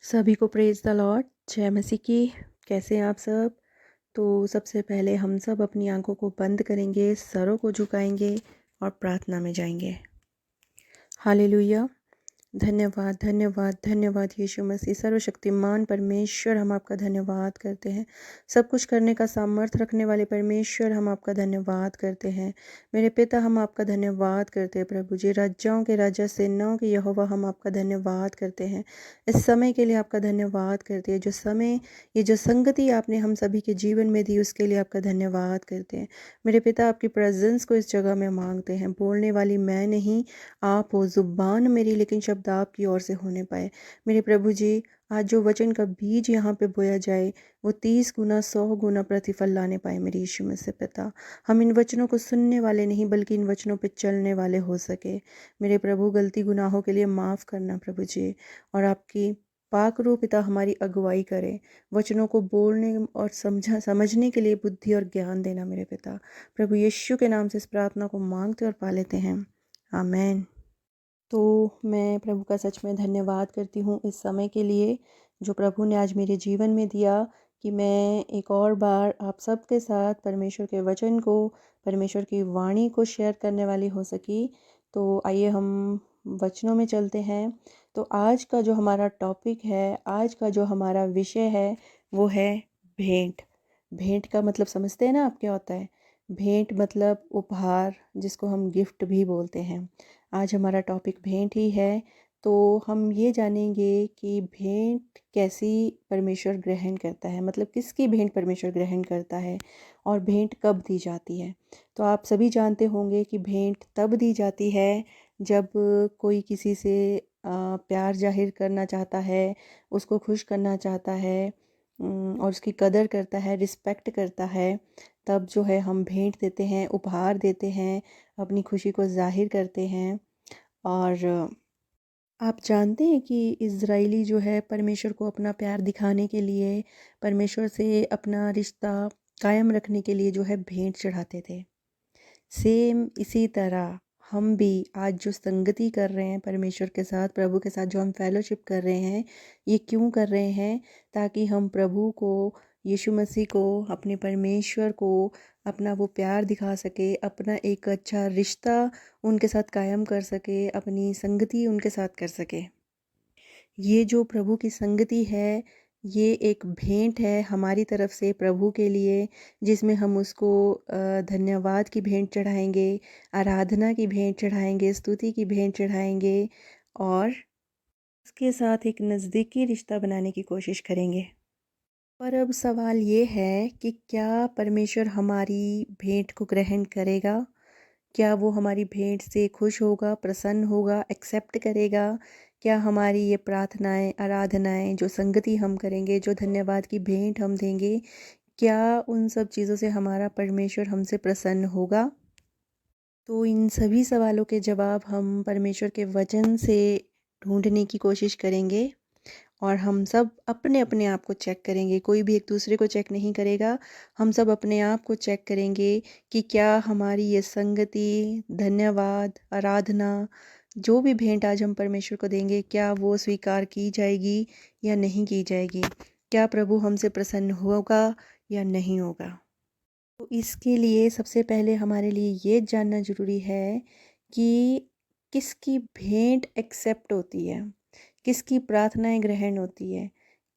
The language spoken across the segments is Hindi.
सभी को प्रेज़ द लॉर्ड, जय मसीह की। कैसे हैं आप सब? तो सबसे पहले हम सब अपनी आंखों को बंद करेंगे, सरों को झुकाएंगे और प्रार्थना में जाएंगे। हालेलुया। धन्यवाद धन्यवाद धन्यवाद यीशु मसीह। सर्वशक्तिमान परमेश्वर, हम आपका धन्यवाद करते हैं। सब कुछ करने का सामर्थ्य रखने वाले परमेश्वर, हम आपका धन्यवाद करते हैं। मेरे पिता, हम आपका धन्यवाद करते हैं। प्रभु जी, राजाओं के राजा, सेनाओं के यहोवा, हम आपका धन्यवाद करते हैं। इस समय के लिए आपका धन्यवाद करते हैं। जो समय, ये जो संगति आपने हम सभी के जीवन में दी, उसके लिए आपका धन्यवाद करते हैं। मेरे पिता, आपकी प्रेजेंस को इस जगह में मांगते हैं। बोलने वाली मैं नहीं, आप हो। ज़ुबान मेरी, लेकिन शब्द आपकी ओर से होने पाए। मेरे प्रभु जी, आज जो वचन का बीज यहाँ पे बोया जाए, वो 30 गुना 100 गुना प्रतिफल लाने पाए। मेरे यीशु मसीह पिता, हम इन वचनों को सुनने वाले नहीं, बल्कि इन वचनों पे चलने वाले हो सके। मेरे प्रभु, गलती गुनाहों के लिए माफ़ करना प्रभु जी, और आपकी पाक रूह पिता हमारी अगुवाई करें। वचनों को बोलने और समझने के लिए बुद्धि और ज्ञान देना मेरे पिता। प्रभु यीशु के नाम से इस प्रार्थना को मांगते और पा लेते हैं, आमेन। तो मैं प्रभु का सच में धन्यवाद करती हूँ इस समय के लिए, जो प्रभु ने आज मेरे जीवन में दिया, कि मैं एक और बार आप सबके साथ परमेश्वर के वचन को, परमेश्वर की वाणी को शेयर करने वाली हो सकी। तो आइए हम वचनों में चलते हैं। तो आज का जो हमारा टॉपिक है, आज का जो हमारा विषय है, वो है भेंट। भेंट का मतलब समझते हैं ना आप, क्या होता है? भेंट मतलब उपहार, जिसको हम गिफ्ट भी बोलते हैं। आज हमारा टॉपिक भेंट ही है। तो हम ये जानेंगे कि भेंट कैसी परमेश्वर ग्रहण करता है, मतलब किसकी भेंट परमेश्वर ग्रहण करता है, और भेंट कब दी जाती है। तो आप सभी जानते होंगे कि भेंट तब दी जाती है जब कोई किसी से प्यार जाहिर करना चाहता है, उसको खुश करना चाहता है, और उसकी कदर करता है, रिस्पेक्ट करता है। तब जो है हम भेंट देते हैं, उपहार देते हैं, अपनी खुशी को जाहिर करते हैं। और आप जानते हैं कि इज़राइली जो है परमेश्वर को अपना प्यार दिखाने के लिए, परमेश्वर से अपना रिश्ता कायम रखने के लिए जो है भेंट चढ़ाते थे। सेम इसी तरह हम भी आज जो संगति कर रहे हैं परमेश्वर के साथ, प्रभु के साथ जो हम फेलोशिप कर रहे हैं, ये क्यों कर रहे हैं? ताकि हम प्रभु को, यीशु मसीह को, अपने परमेश्वर को अपना वो प्यार दिखा सके, अपना एक अच्छा रिश्ता उनके साथ कायम कर सके, अपनी संगति उनके साथ कर सके। ये जो प्रभु की संगति है, ये एक भेंट है हमारी तरफ से प्रभु के लिए, जिसमें हम उसको धन्यवाद की भेंट चढ़ाएंगे, आराधना की भेंट चढ़ाएंगे, स्तुति की भेंट चढ़ाएंगे, और उसके साथ एक नज़दीकी रिश्ता बनाने की कोशिश करेंगे। पर अब सवाल ये है कि क्या परमेश्वर हमारी भेंट को ग्रहण करेगा? क्या वो हमारी भेंट से खुश होगा, प्रसन्न होगा, एक्सेप्ट करेगा? क्या हमारी ये प्रार्थनाएं, आराधनाएं, जो संगति हम करेंगे, जो धन्यवाद की भेंट हम देंगे, क्या उन सब चीज़ों से हमारा परमेश्वर हमसे प्रसन्न होगा? तो इन सभी सवालों के जवाब हम परमेश्वर के वचन से ढूंढने की कोशिश करेंगे, और हम सब अपने अपने आप को चेक करेंगे। कोई भी एक दूसरे को चेक नहीं करेगा। हम सब अपने आप को चेक करेंगे कि क्या हमारी ये संगति, धन्यवाद, आराधना, जो भी भेंट आज हम परमेश्वर को देंगे, क्या वो स्वीकार की जाएगी या नहीं की जाएगी? क्या प्रभु हमसे प्रसन्न होगा या नहीं होगा? तो इसके लिए सबसे पहले हमारे लिए ये जानना ज़रूरी है कि किसकी भेंट एक्सेप्ट होती है, किसकी प्रार्थनाएं ग्रहण होती है,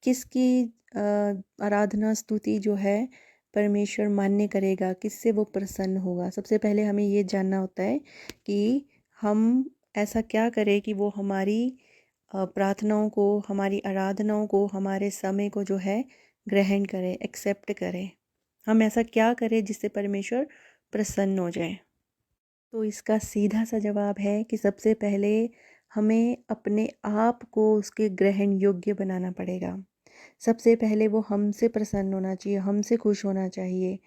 किसकी आराधना स्तुति जो है परमेश्वर मान्य करेगा, किससे वो प्रसन्न होगा। सबसे पहले हमें ये जानना होता है कि हम ऐसा क्या करें कि वो हमारी प्रार्थनाओं को, हमारी आराधनाओं को, हमारे समय को जो है ग्रहण करें, एक्सेप्ट करें। हम ऐसा क्या करें जिससे परमेश्वर प्रसन्न हो जाए? तो इसका सीधा सा जवाब है कि सबसे पहले हमें अपने आप को उसके ग्रहण योग्य बनाना पड़ेगा। सबसे पहले वो हमसे प्रसन्न होना चाहिए, हमसे खुश होना चाहिए।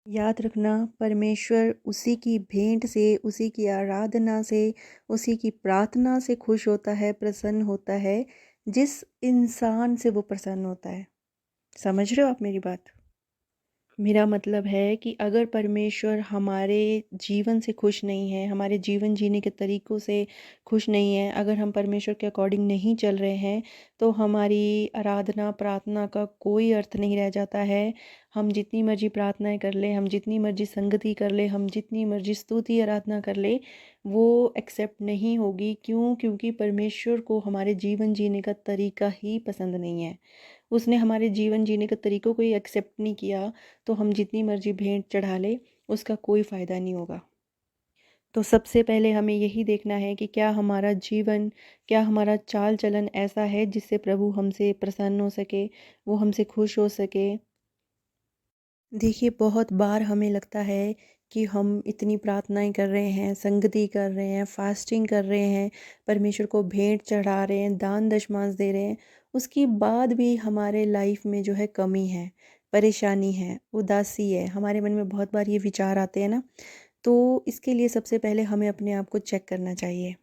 याद रखना, परमेश्वर उसी की भेंट से, उसी की आराधना से, उसी की प्रार्थना से खुश होता है, प्रसन्न होता है, जिस इंसान से वो प्रसन्न होता है। समझ रहे हो आप मेरी बात? मेरा मतलब है कि अगर परमेश्वर हमारे जीवन से खुश नहीं है, हमारे जीवन जीने के तरीक़ों से खुश नहीं है, अगर हम परमेश्वर के अकॉर्डिंग नहीं चल रहे हैं, तो हमारी आराधना, प्रार्थना का कोई अर्थ नहीं रह जाता है। हम जितनी मर्ज़ी प्रार्थनाएँ कर लें, हम जितनी मर्ज़ी संगति कर लें, हम जितनी मर्ज़ी स्तुति आराधना कर लें, वो एक्सेप्ट नहीं होगी। क्यों? क्योंकि परमेश्वर को हमारे जीवन जीने का तरीक़ा ही पसंद नहीं है। उसने हमारे जीवन जीने के तरीक़ों को ही एक्सेप्ट नहीं किया, तो हम जितनी मर्ज़ी भेंट चढ़ा लें, उसका कोई फ़ायदा नहीं होगा। तो सबसे पहले हमें यही देखना है कि क्या हमारा जीवन, क्या हमारा चाल-चलन ऐसा है जिससे प्रभु हमसे प्रसन्न हो सके, वो हमसे खुश हो सके। देखिए, बहुत बार हमें लगता है कि हम इतनी प्रार्थनाएँ कर रहे हैं, संगति कर रहे हैं, फ़ास्टिंग कर रहे हैं, परमेश्वर को भेंट चढ़ा रहे हैं, दान दशमांश दे रहे हैं, उसके बाद भी हमारे लाइफ़ में जो है कमी है, परेशानी है, उदासी है। हमारे मन में बहुत बार ये विचार आते हैं ना, तो इसके लिए सबसे पहले हमें अपने आप को चेक करना चाहिए।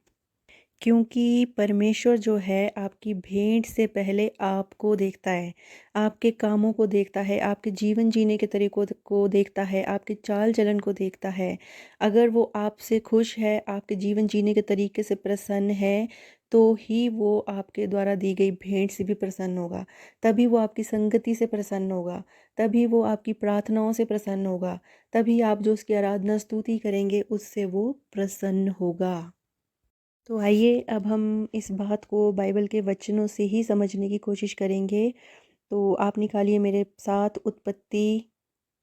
क्योंकि परमेश्वर जो है आपकी भेंट से पहले आपको देखता है, आपके कामों को देखता है, आपके जीवन जीने के तरीकों को देखता है, आपके चाल-चलन को देखता है। अगर वो आपसे खुश है, आपके जीवन जीने के तरीके से प्रसन्न है, तो ही वो आपके द्वारा दी गई भेंट से भी प्रसन्न होगा। तभी वो आपकी संगति से प्रसन्न होगा, तभी वो आपकी प्रार्थनाओं से प्रसन्न होगा, तभी आप जो उसकी आराधना स्तुति करेंगे, उससे वो प्रसन्न होगा। तो आइए अब हम इस बात को बाइबल के वचनों से ही समझने की कोशिश करेंगे। तो आप निकालिए मेरे साथ उत्पत्ति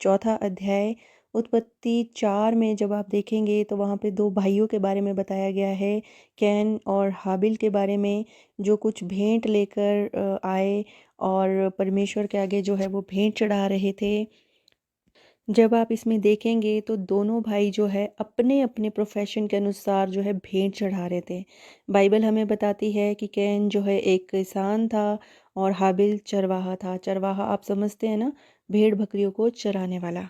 चौथा अध्याय। उत्पत्ति 4 में जब आप देखेंगे तो वहाँ पे 2 भाइयों के बारे में बताया गया है, कैन और हाबिल के बारे में, जो कुछ भेंट लेकर आए और परमेश्वर के आगे जो है वो भेंट चढ़ा रहे थे। जब आप इसमें देखेंगे तो दोनों भाई जो है अपने-अपने प्रोफ़ेशन के अनुसार जो है भेंट चढ़ा रहे थे। बाइबल हमें बताती है कि कैन जो है एक किसान था और हाबिल चरवाहा था। चरवाहा आप समझते हैं ना, भेड़-बकरियों को चराने वाला।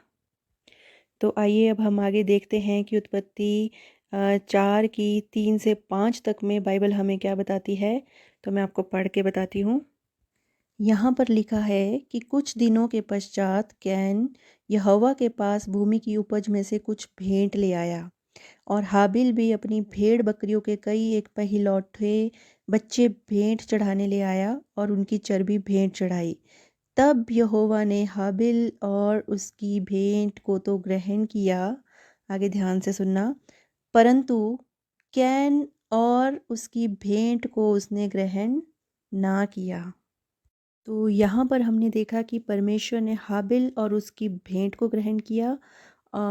तो आइए अब हम आगे देखते हैं कि उत्पत्ति 4 की 3 से 5 तक में बाइबल हमें क्या बताती है। तो मैं आपको पढ़ के बताती हूँ। यहाँ पर लिखा है कि कुछ दिनों के पश्चात कैन यहोवा के पास भूमि की उपज में से कुछ भेंट ले आया और हाबिल भी अपनी भेड़ बकरियों के कई एक पहिलौठे बच्चे भेंट चढ़ाने ले आया और उनकी चर्बी भेंट चढ़ाई। तब यहोवा ने हाबिल और उसकी भेंट को तो ग्रहण किया, आगे ध्यान से सुनना, परंतु कैन और उसकी भेंट को उसने ग्रहण ना किया। तो यहाँ पर हमने देखा कि परमेश्वर ने हाबिल और उसकी भेंट को ग्रहण किया,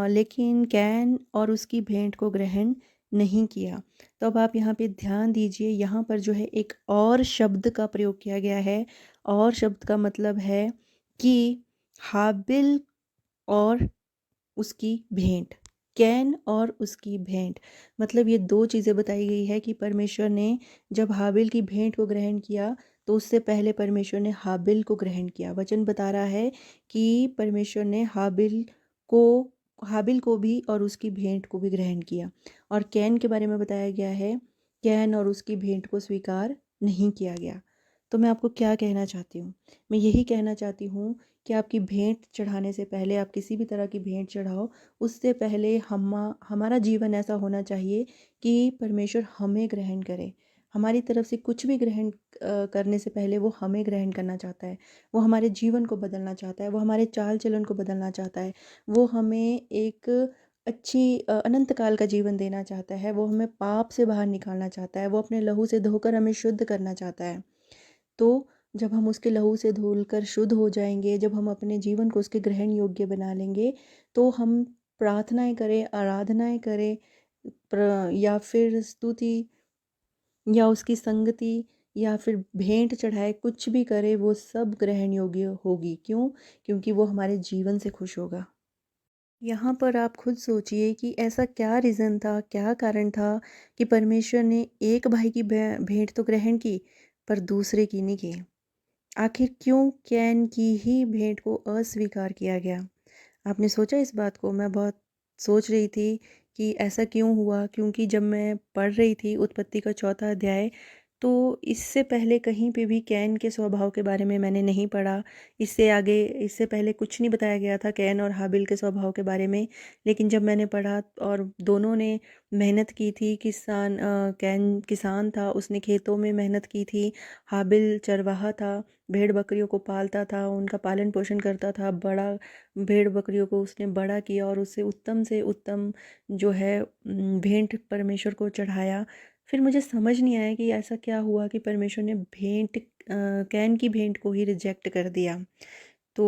लेकिन कैन और उसकी भेंट को ग्रहण नहीं किया। तो अब आप यहाँ पे ध्यान दीजिए, यहाँ पर जो है एक और शब्द का प्रयोग किया गया है। और शब्द का मतलब है कि हाबिल और उसकी भेंट, कैन और उसकी भेंट, मतलब ये 2 चीज़ें बताई गई है कि परमेश्वर ने जब हाबिल की भेंट को ग्रहण किया, तो उससे पहले परमेश्वर ने हाबिल को ग्रहण किया। वचन बता रहा है कि परमेश्वर ने को हाबिल को भी और उसकी भेंट को भी ग्रहण किया। और कैन के बारे में बताया गया है, कैन और उसकी भेंट को स्वीकार नहीं किया गया। तो मैं आपको क्या कहना चाहती हूँ? मैं यही कहना चाहती हूँ कि आपकी भेंट चढ़ाने से पहले, आप किसी भी तरह की भेंट चढ़ाओ, उससे पहले हमारा जीवन ऐसा होना चाहिए कि परमेश्वर हमें ग्रहण करे। हमारी तरफ से कुछ भी ग्रहण करने से पहले वो हमें ग्रहण करना चाहता है। वो हमारे जीवन को बदलना चाहता है, वो हमारे चाल-चलन को बदलना चाहता है। वो हमें एक अच्छी अनंत काल का जीवन देना चाहता है। वो हमें पाप से बाहर निकालना चाहता है। वो अपने लहू से धोकर हमें शुद्ध करना चाहता है। तो जब हम उसके लहू से धुलकर शुद्ध हो जाएँगे, जब हम अपने जीवन को उसके ग्रहण योग्य बना लेंगे, तो हम प्रार्थनाएँ करें, आराधनाएँ करें, या फिर स्तुति या उसकी संगति या फिर भेंट चढ़ाए, कुछ भी करे, वो सब ग्रहण योग्य होगी। क्यों? क्योंकि वो हमारे जीवन से खुश होगा। यहाँ पर आप खुद सोचिए कि ऐसा क्या रीज़न था, क्या कारण था कि परमेश्वर ने एक भाई की भेंट तो ग्रहण की, पर दूसरे की नहीं की। आखिर क्यों कैन की ही भेंट को अस्वीकार किया गया? आपने सोचा इस बात को? मैं बहुत सोच रही थी कि ऐसा क्यों हुआ, क्योंकि जब मैं पढ़ रही थी उत्पत्ति का चौथा अध्याय, तो इससे पहले कहीं पे भी कैन के स्वभाव के बारे में मैंने नहीं पढ़ा। इससे आगे इससे पहले कुछ नहीं बताया गया था कैन और हाबिल के स्वभाव के बारे में। लेकिन जब मैंने पढ़ा और दोनों ने मेहनत की थी, कैन किसान था, उसने खेतों में मेहनत की थी। हाबिल चरवाहा था, भेड़ बकरियों को पालता था, उनका पालन पोषण करता था। बड़ा भेड़ बकरियों को उसने बड़ा किया और उससे उत्तम जो है भेंट परमेश्वर को चढ़ाया। फिर मुझे समझ नहीं आया कि ऐसा क्या हुआ कि परमेश्वर ने कैन की भेंट को ही रिजेक्ट कर दिया। तो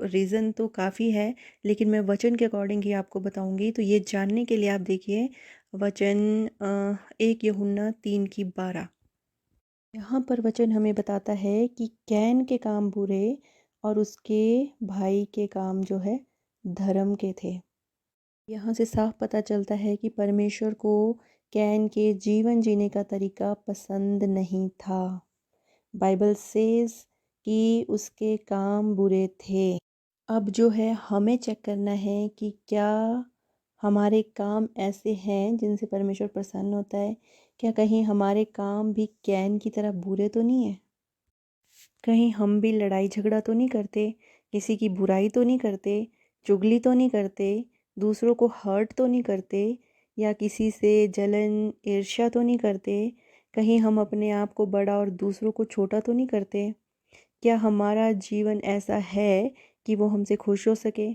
रीज़न तो काफ़ी है, लेकिन मैं वचन के अकॉर्डिंग ही आपको बताऊंगी। तो ये जानने के लिए आप देखिए वचन 1 यूहन्ना 3 की 12। यहाँ पर वचन हमें बताता है कि कैन के काम बुरे और उसके भाई के काम जो है धर्म के थे। यहाँ से साफ पता चलता है कि परमेश्वर को कैन के जीवन जीने का तरीका पसंद नहीं था। बाइबल सेज कि उसके काम बुरे थे। अब जो है हमें चेक करना है कि क्या हमारे काम ऐसे हैं जिनसे परमेश्वर प्रसन्न होता है। क्या कहीं हमारे काम भी कैन की तरह बुरे तो नहीं है? कहीं हम भी लड़ाई झगड़ा तो नहीं करते, किसी की बुराई तो नहीं करते, चुगली तो नहीं करते, दूसरों को हर्ट तो नहीं करते, या किसी से जलन ईर्ष्या तो नहीं करते, कहीं हम अपने आप को बड़ा और दूसरों को छोटा तो नहीं करते। क्या हमारा जीवन ऐसा है कि वो हमसे खुश हो सके?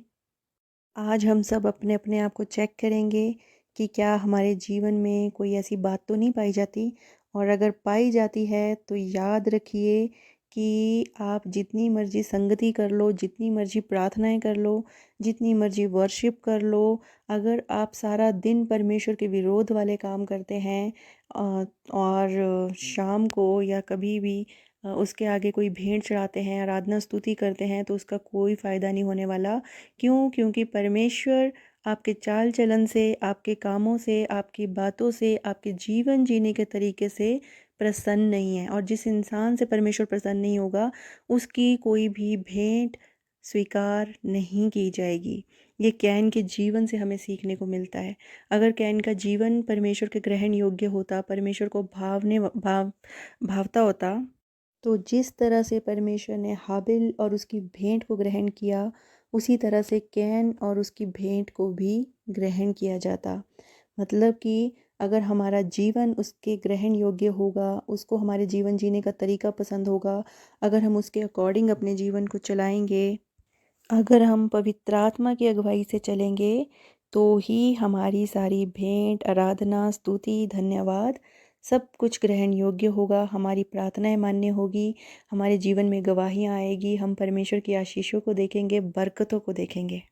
आज हम सब अपने अपने आप को चेक करेंगे कि क्या हमारे जीवन में कोई ऐसी बात तो नहीं पाई जाती, और अगर पाई जाती है तो याद रखिए कि आप जितनी मर्जी संगति कर लो, जितनी मर्जी प्रार्थनाएं कर लो, जितनी मर्जी वर्शिप कर लो, अगर आप सारा दिन परमेश्वर के विरोध वाले काम करते हैं और शाम को या कभी भी उसके आगे कोई भेंट चढ़ाते हैं, आराधना स्तुति करते हैं, तो उसका कोई फ़ायदा नहीं होने वाला। क्यों? क्योंकि परमेश्वर आपके चाल चलन से, आपके कामों से, आपकी बातों से, आपके जीवन जीने के तरीके से प्रसन्न नहीं है। और जिस इंसान से परमेश्वर प्रसन्न नहीं होगा, उसकी कोई भी भेंट स्वीकार नहीं की जाएगी। ये कैन के जीवन से हमें सीखने को मिलता है। अगर कैन का जीवन परमेश्वर के ग्रहण योग्य होता, परमेश्वर को भावता होता, तो जिस तरह से परमेश्वर ने हाबिल और उसकी भेंट को ग्रहण किया, उसी तरह से कैन और उसकी भेंट को भी ग्रहण किया जाता। मतलब कि अगर हमारा जीवन उसके ग्रहण योग्य होगा, उसको हमारे जीवन जीने का तरीका पसंद होगा, अगर हम उसके अकॉर्डिंग अपने जीवन को चलाएंगे, अगर हम पवित्र आत्मा की अगुवाई से चलेंगे, तो ही हमारी सारी भेंट, आराधना, स्तुति, धन्यवाद सब कुछ ग्रहण योग्य होगा। हमारी प्रार्थनाएं मान्य होगी, हमारे जीवन में गवाहियाँ आएगी, हम परमेश्वर की आशीषों को देखेंगे, बरकतों को देखेंगे।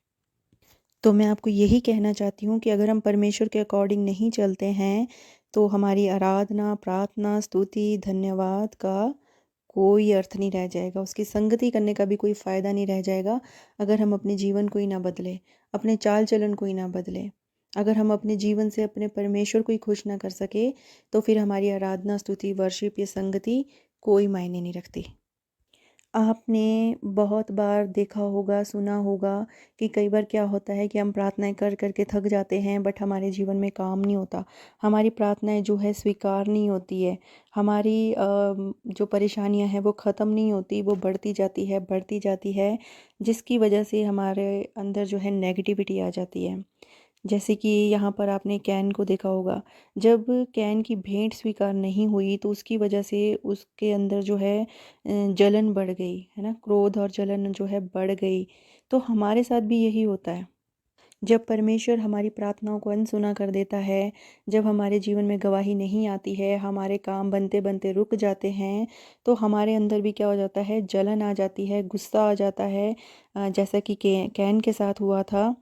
तो मैं आपको यही कहना चाहती हूँ कि अगर हम परमेश्वर के अकॉर्डिंग नहीं चलते हैं, तो हमारी आराधना, प्रार्थना, स्तुति, धन्यवाद का कोई अर्थ नहीं रह जाएगा, उसकी संगति करने का भी कोई फ़ायदा नहीं रह जाएगा। अगर हम अपने जीवन को ही ना बदलें, अपने चाल चलन को ही ना बदलें, अगर हम अपने जीवन से अपने परमेश्वर को ही खुश ना कर सके, तो फिर हमारी आराधना, स्तुति, वर्शिप, ये संगति कोई मायने नहीं रखती। आपने बहुत बार देखा होगा, सुना होगा कि कई बार क्या होता है कि हम प्रार्थनाएं कर कर के थक जाते हैं, बट हमारे जीवन में काम नहीं होता। हमारी प्रार्थनाएं जो है स्वीकार नहीं होती है। हमारी जो परेशानियां हैं वो ख़त्म नहीं होती, वो बढ़ती जाती है, जिसकी वजह से हमारे अंदर जो है नेगेटिविटी आ जाती है। जैसे कि यहाँ पर आपने कैन को देखा होगा, जब कैन की भेंट स्वीकार नहीं हुई तो उसकी वजह से उसके अंदर जो है जलन बढ़ गई, है ना, क्रोध और जलन जो है बढ़ गई। तो हमारे साथ भी यही होता है। जब परमेश्वर हमारी प्रार्थनाओं को अनसुना कर देता है, जब हमारे जीवन में गवाही नहीं आती है, हमारे काम बनते बनते रुक जाते हैं, तो हमारे अंदर भी क्या हो जाता है, जलन आ जाती है, गुस्सा आ जाता है। जैसा कि कैन के साथ हुआ था।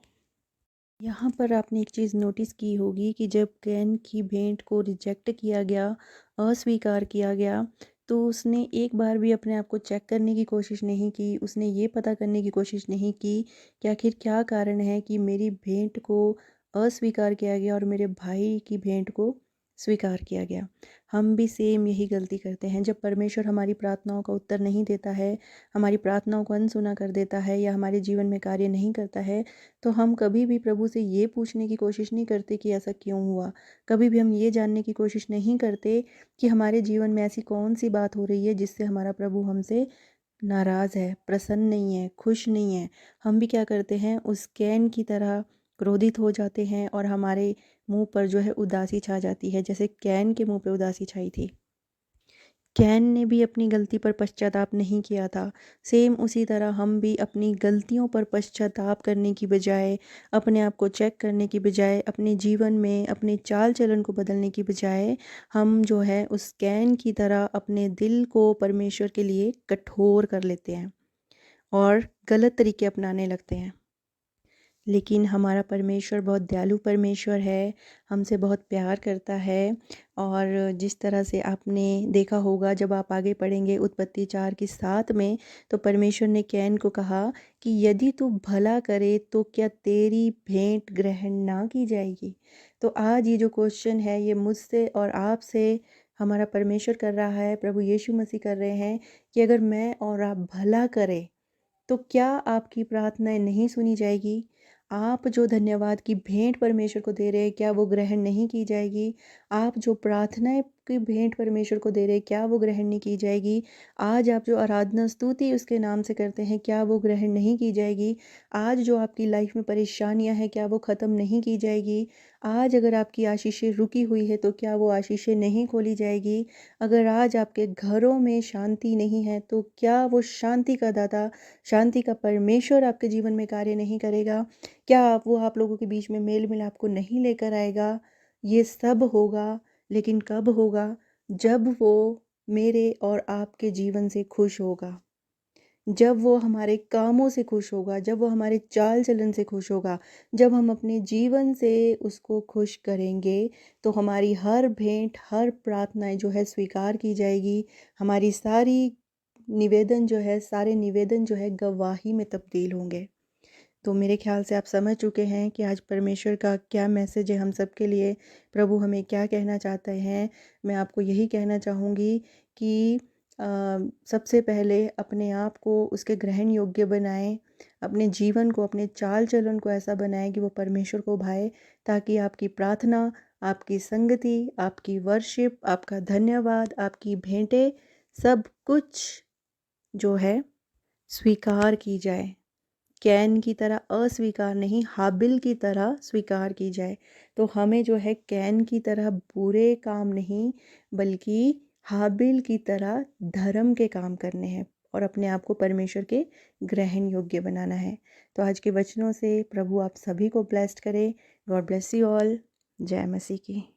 यहाँ पर आपने एक चीज़ नोटिस की होगी कि जब कैन की भेंट को रिजेक्ट किया गया, अस्वीकार किया गया, तो उसने एक बार भी अपने आप को चेक करने की कोशिश नहीं की। उसने ये पता करने की कोशिश नहीं की कि आखिर क्या कारण है कि मेरी भेंट को अस्वीकार किया गया और मेरे भाई की भेंट को स्वीकार किया गया। हम भी सेम यही गलती करते हैं। जब परमेश्वर हमारी प्रार्थनाओं का उत्तर नहीं देता है, हमारी प्रार्थनाओं को अनसुना कर देता है या हमारे जीवन में कार्य नहीं करता है, तो हम कभी भी प्रभु से ये पूछने की कोशिश नहीं करते कि ऐसा क्यों हुआ। कभी भी हम ये जानने की कोशिश नहीं करते कि हमारे जीवन में ऐसी कौन-सी बात हो रही है जिससे हमारा प्रभु हमसे नाराज़ है, प्रसन्न नहीं है, खुश नहीं है। हम भी क्या करते हैं, उस कैन की तरह क्रोधित हो जाते हैं और हमारे मुँह पर जो है उदासी छा जाती है, जैसे कैन के मुँह पे उदासी छाई थी। कैन ने भी अपनी गलती पर पश्चाताप नहीं किया था। सेम उसी तरह हम भी अपनी गलतियों पर पश्चाताप करने की बजाय, अपने आप को चेक करने की बजाय, अपने जीवन में अपने चाल-चलन को बदलने की बजाय, हम जो है उस कैन की तरह अपने दिल को परमेश्वर के लिए कठोर कर लेते हैं और गलत तरीके अपनाने लगते हैं। लेकिन हमारा परमेश्वर बहुत दयालु परमेश्वर है, हमसे बहुत प्यार करता है। और जिस तरह से आपने देखा होगा, जब आप आगे पढ़ेंगे उत्पत्ति 4 की 7 में, तो परमेश्वर ने कैन को कहा कि यदि तू भला करे तो क्या तेरी भेंट ग्रहण ना की जाएगी। तो आज ये जो क्वेश्चन है, ये मुझसे और आपसे हमारा परमेश्वर कर रहा है, प्रभु यीशु मसीह कर रहे हैं कि अगर मैं और आप भला करें तो क्या आपकी प्रार्थनाएँ नहीं सुनी जाएगी? आप जो धन्यवाद की भेंट परमेश्वर को दे रहे हैं, क्या वो ग्रहण नहीं की जाएगी? आप जो प्रार्थनाएँ की भेंट परमेश्वर को दे रहे हैं, क्या वो ग्रहण नहीं की जाएगी? आज आप जो आराधना स्तुति उसके नाम से करते हैं, क्या वो ग्रहण नहीं की जाएगी? आज जो आपकी लाइफ में परेशानियाँ हैं, क्या वो ख़त्म नहीं की जाएगी? आज अगर आपकी आशीषें रुकी हुई है, तो क्या वो आशीषें नहीं खोली जाएगी? अगर आज आपके घरों में शांति नहीं है, तो क्या वो शांति का दाता, शांति का परमेश्वर आपके जीवन में कार्य नहीं करेगा? क्या वो आप लोगों के बीच में मेल मिलाप को नहीं लेकर आएगा? ये सब होगा, लेकिन कब होगा? जब वो मेरे और आपके जीवन से खुश होगा। जब वो हमारे कामों से खुश होगा, जब वो हमारे चाल-चलन से खुश होगा, जब हम अपने जीवन से उसको खुश करेंगे, तो हमारी हर भेंट, हर प्रार्थनाएँ जो है स्वीकार की जाएगी। हमारी सारी निवेदन जो है, सारे निवेदन जो है गवाही में तब्दील होंगे। तो मेरे ख़्याल से आप समझ चुके हैं कि आज परमेश्वर का क्या मैसेज है हम सब के लिए, प्रभु हमें क्या कहना चाहते हैं। मैं आपको यही कहना चाहूँगी कि अ, सबसे पहले अपने आप को उसके ग्रहण योग्य बनाएँ, अपने जीवन को, अपने चाल-चलन को ऐसा बनाएँ कि वो परमेश्वर को भाए, ताकि आपकी प्रार्थना, आपकी संगति, आपकी वर्शिप, आपका धन्यवाद, आपकी भेंटें, सब कुछ जो है स्वीकार की जाए। कैन की तरह अस्वीकार नहीं, हाबिल की तरह स्वीकार की जाए। तो हमें जो है कैन की तरह बुरे काम नहीं, बल्कि हाबिल की तरह धर्म के काम करने हैं और अपने आप को परमेश्वर के ग्रहण योग्य बनाना है। तो आज के वचनों से प्रभु आप सभी को ब्लेस्ड करे। God bless you all. जय मसीह की।